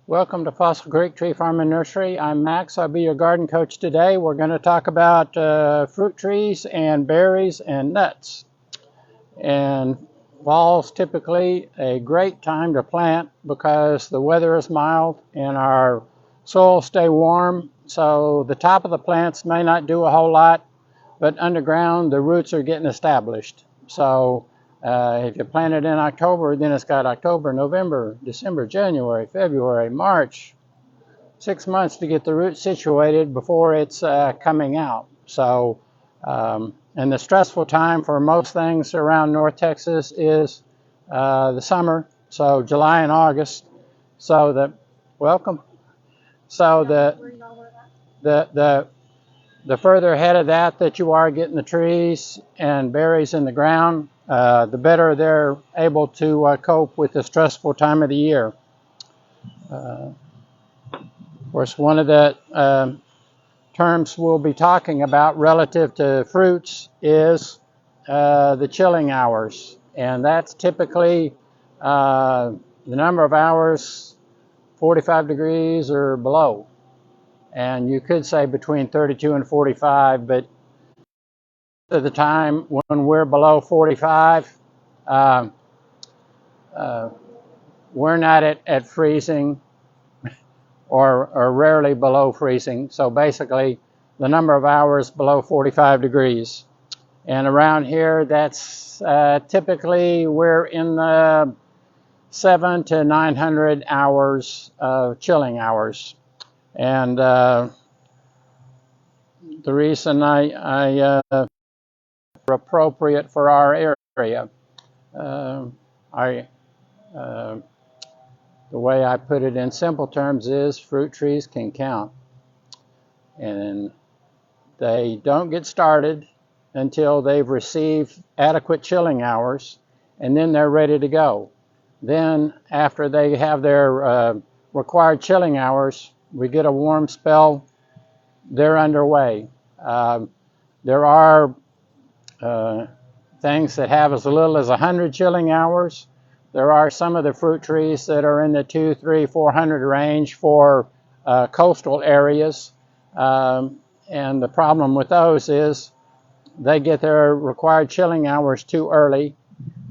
Welcome to Fossil Creek Tree Farm and Nursery. I'm Max. I'll be your garden coach today. We're going to talk about fruit trees and berries and nuts. And fall's typically a great time to plant because the weather is mild and our soil stay warm. So the top of the plants may not do a whole lot, but underground the roots are getting established. So if you plant it in October, then it's got October, November, December, January, February, March, 6 months to get the roots situated before it's coming out. So, and the stressful time for most things around North Texas is the summer, so July and August. So welcome. So the further ahead of that you are getting the trees and berries in the ground, the better they're able to cope with the stressful time of the year. Of course, one of the terms we'll be talking about relative to fruits is the chilling hours. And that's typically the number of hours 45 degrees or below. And you could say between 32 and 45, but at the time when we're below 45, we're not at freezing or rarely below freezing. So basically, the number of hours below 45 degrees. And around here, that's typically we're in the 700 to 900 hours of chilling hours. And the reason I appropriate for our area. The way I put it in simple terms is fruit trees can count. And they don't get started until they've received adequate chilling hours, and then they're ready to go. Then after they have their required chilling hours, we get a warm spell, they're underway. There are things that have as little as 100 chilling hours. There are some of the fruit trees that are in the 200, 300, 400 range for coastal areas. And the problem with those is they get their required chilling hours too early.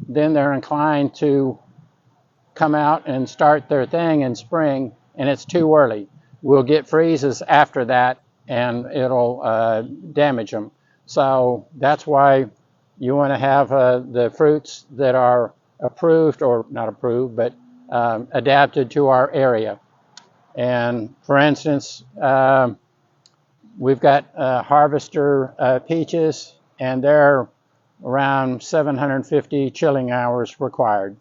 Then they're inclined to come out and start their thing in spring, and it's too early. We'll get freezes after that, and it'll damage them. So that's why you want to have the fruits that are approved, or not approved, but adapted to our area. And for instance, we've got harvester peaches, and they're around 750 chilling hours required.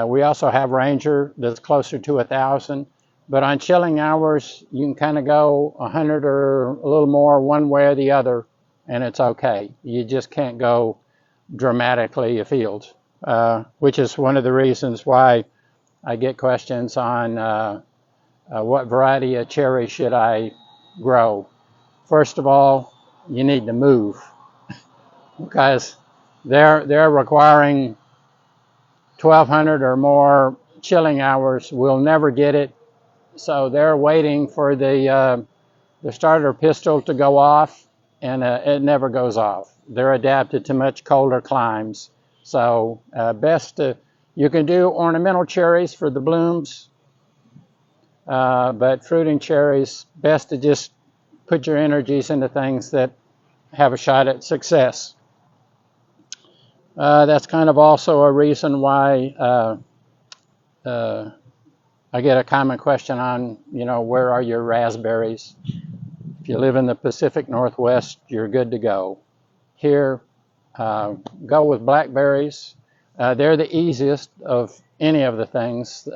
We also have Ranger that's closer to 1,000, but on chilling hours, you can kind of go 100 or a little more one way or the other, and it's okay. You just can't go dramatically afield, which is one of the reasons why I get questions on what variety of cherry should I grow. First of all, you need to move because they're requiring 1,200 or more chilling hours. We'll never get it, so they're waiting for the starter pistol to go off, and it never goes off. They're adapted to much colder climes. So you can do ornamental cherries for the blooms, but fruiting cherries, best to just put your energies into things that have a shot at success. That's kind of also a reason why I get a common question on, where are your raspberries? If you live in the Pacific Northwest, you're good to go. Here, go with blackberries. They're the easiest of any of the things.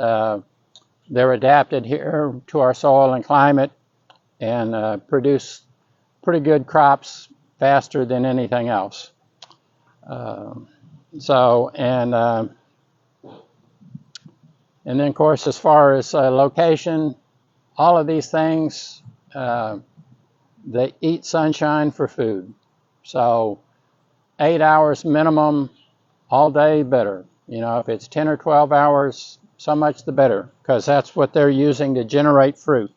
They're adapted here to our soil and climate and produce pretty good crops faster than anything else. And then, of course, as far as location, all of these things, they eat sunshine for food. So 8 hours minimum all day better. If it's 10 or 12 hours, so much the better, because that's what they're using to generate fruit.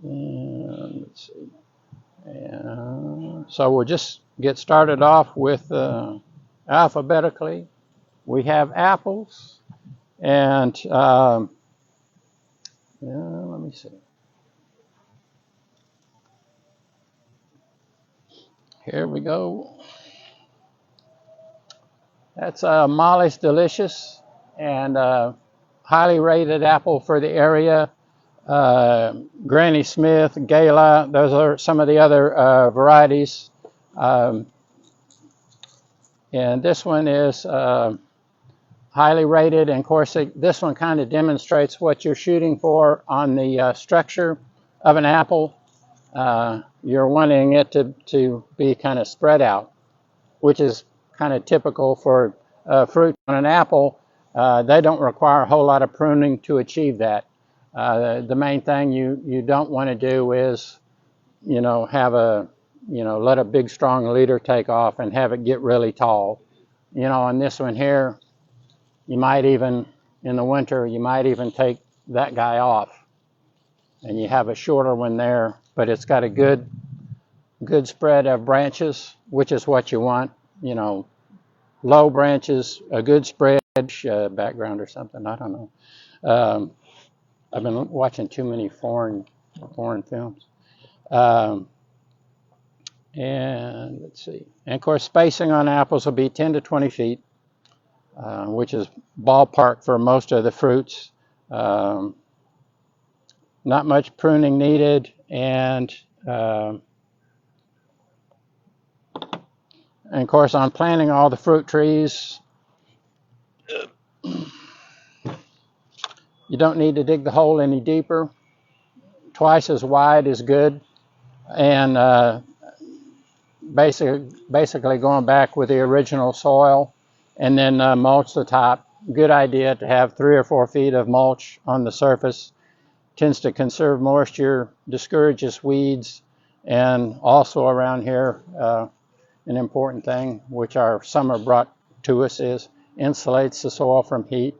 And let's see. So we'll just get started off with alphabetically. We have apples, and let me see. Here we go. That's Molly's Delicious, and highly rated apple for the area. Granny Smith, Gala, those are some of the other varieties. And this one is highly rated, and of course this one kind of demonstrates what you're shooting for on the structure of an apple. You're wanting it to be kind of spread out, which is kind of typical for fruit on an apple. They don't require a whole lot of pruning to achieve that. The main thing you don't want to do is, have let a big strong leader take off and have it get really tall. On this one here, you might even, in the winter, you might even take that guy off, and you have a shorter one there, but it's got a good spread of branches, which is what you want. Low branches, a good spread, background or something, I don't know. I've been watching too many foreign films. And let's see. And of course, spacing on apples will be 10 to 20 feet, which is ballpark for most of the fruits. Not much pruning needed, and of course, on planting all the fruit trees, you don't need to dig the hole any deeper. Twice as wide is good, and basically going back with the original soil, and then mulch the top. Good idea to have 3 or 4 feet of mulch on the surface. Tends to conserve moisture, discourages weeds, and also around here, an important thing, which our summer brought to us, is insulates the soil from heat.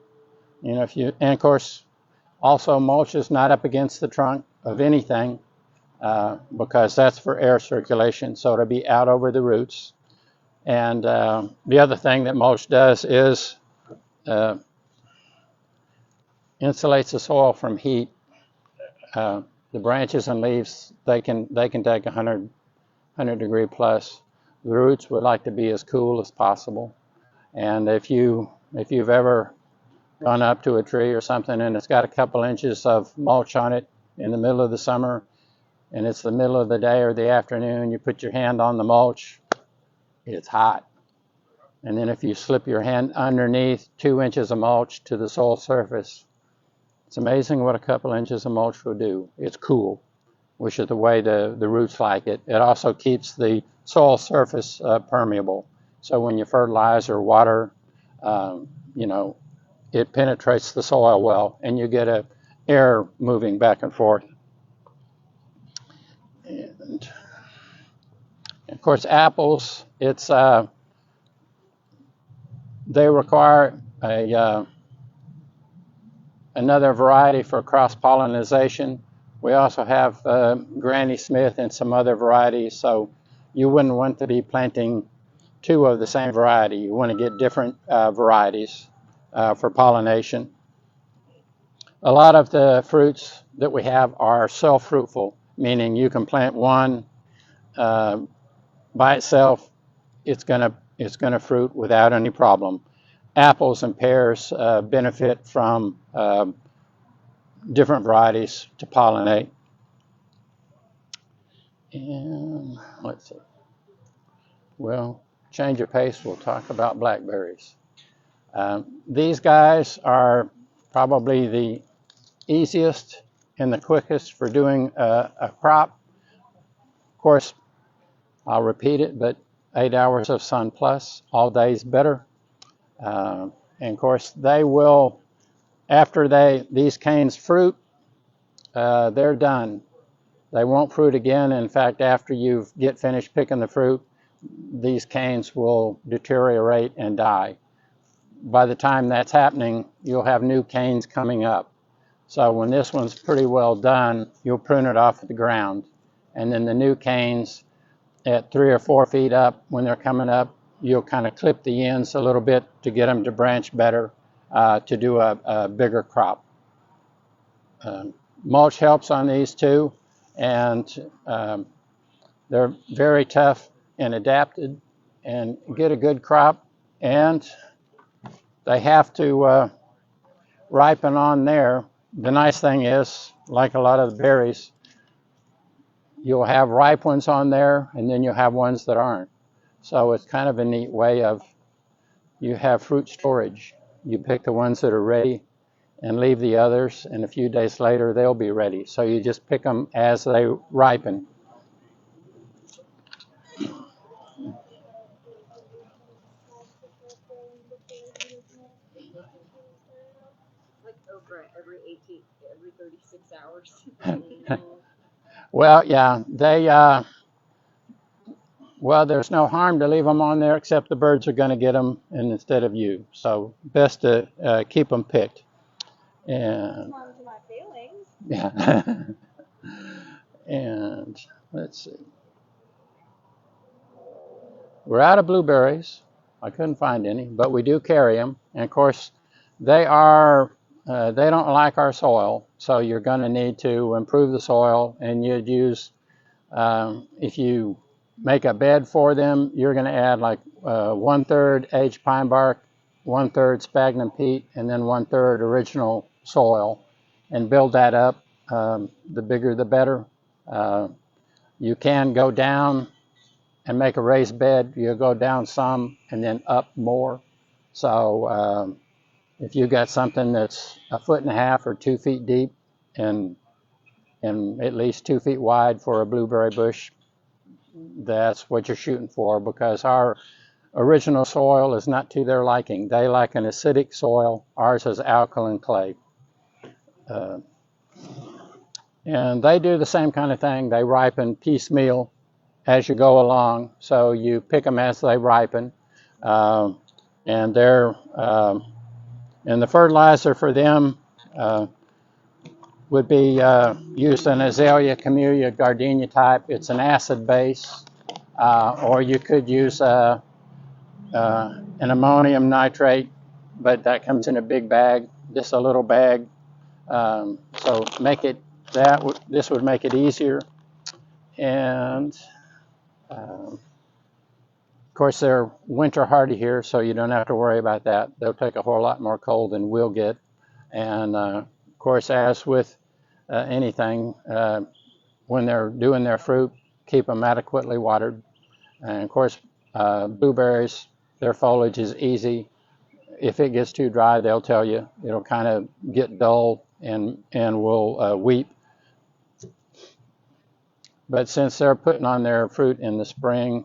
And of course, also mulch is not up against the trunk of anything, because that's for air circulation, so it'll be out over the roots. And the other thing that mulch does is insulates the soil from heat. The branches and leaves, they can take 100 degree plus. The roots would like to be as cool as possible. And if you've ever gone up to a tree or something and it's got a couple inches of mulch on it in the middle of the summer, and it's the middle of the day or the afternoon, you put your hand on the mulch, it's hot. And then if you slip your hand underneath 2 inches of mulch to the soil surface, it's amazing what a couple inches of mulch will do. It's cool, which is the way the roots like it. It also keeps the soil surface permeable. So when you fertilize or water, it penetrates the soil well, and you get air moving back and forth. And of course, apples, they require another variety for cross-pollination. We also have Granny Smith and some other varieties, so you wouldn't want to be planting 2 of the same variety. You want to get different varieties for pollination. A lot of the fruits that we have are self-fruitful, meaning you can plant one by itself. It's gonna fruit without any problem. Apples and pears benefit from different varieties to pollinate. And let's see. Well, change of pace, we'll talk about blackberries. These guys are probably the easiest and the quickest for doing a crop. Of course, I'll repeat it, but 8 hours of sun plus, all days better. And of course, they will, after these canes fruit, they're done. They won't fruit again. In fact, after you get finished picking the fruit, these canes will deteriorate and die. by the time that's happening, you'll have new canes coming up. So when this one's pretty well done, you'll prune it off the ground. And then the new canes at 3 or 4 feet up, when they're coming up, you'll kind of clip the ends a little bit to get them to branch better, to do a bigger crop. Mulch helps on these too, and they're very tough and adapted and get a good crop, and they have to ripen on there. The nice thing is, like a lot of the berries, you'll have ripe ones on there, and then you'll have ones that aren't. So it's kind of a neat way of, you have fruit storage. You pick the ones that are ready and leave the others, and a few days later they'll be ready. So you just pick them as they ripen. Like okra every 36 hours. Well, yeah, well, there's no harm to leave them on there, except the birds are going to get them and instead of you. So best to keep them picked. And To my feelings. yeah. And let's see. We're out of blueberries. I couldn't find any, but we do carry them. And of course, they don't like our soil, so you're going to need to improve the soil. And you'd use, if you make a bed for them, you're going to add like 1/3 aged pine bark, 1/3 sphagnum peat, and then 1/3 original soil, and build that up. The bigger, the better. You can go down and make a raised bed. You go down some and then up more. So if you got something that's 1.5 feet or 2 feet deep and at least 2 feet wide for a blueberry bush, that's what you're shooting for, because our original soil is not to their liking. They like an acidic soil. Ours is alkaline clay. And they do the same kind of thing. They ripen piecemeal as you go along. So you pick them as they ripen. And they're, and the fertilizer for them would be used an azalea, camellia, gardenia type. It's an acid base. Or you could use an ammonium nitrate, but that comes in a big bag, just a little bag. So make it this would make it easier. And of course, they're winter hardy here, so you don't have to worry about that. They'll take a whole lot more cold than we'll get. And of course, as with anything, when they're doing their fruit, keep them adequately watered. And of course, blueberries, their foliage is easy. If it gets too dry, they'll tell you. It'll kind of get dull and will weep. But since they're putting on their fruit in the spring,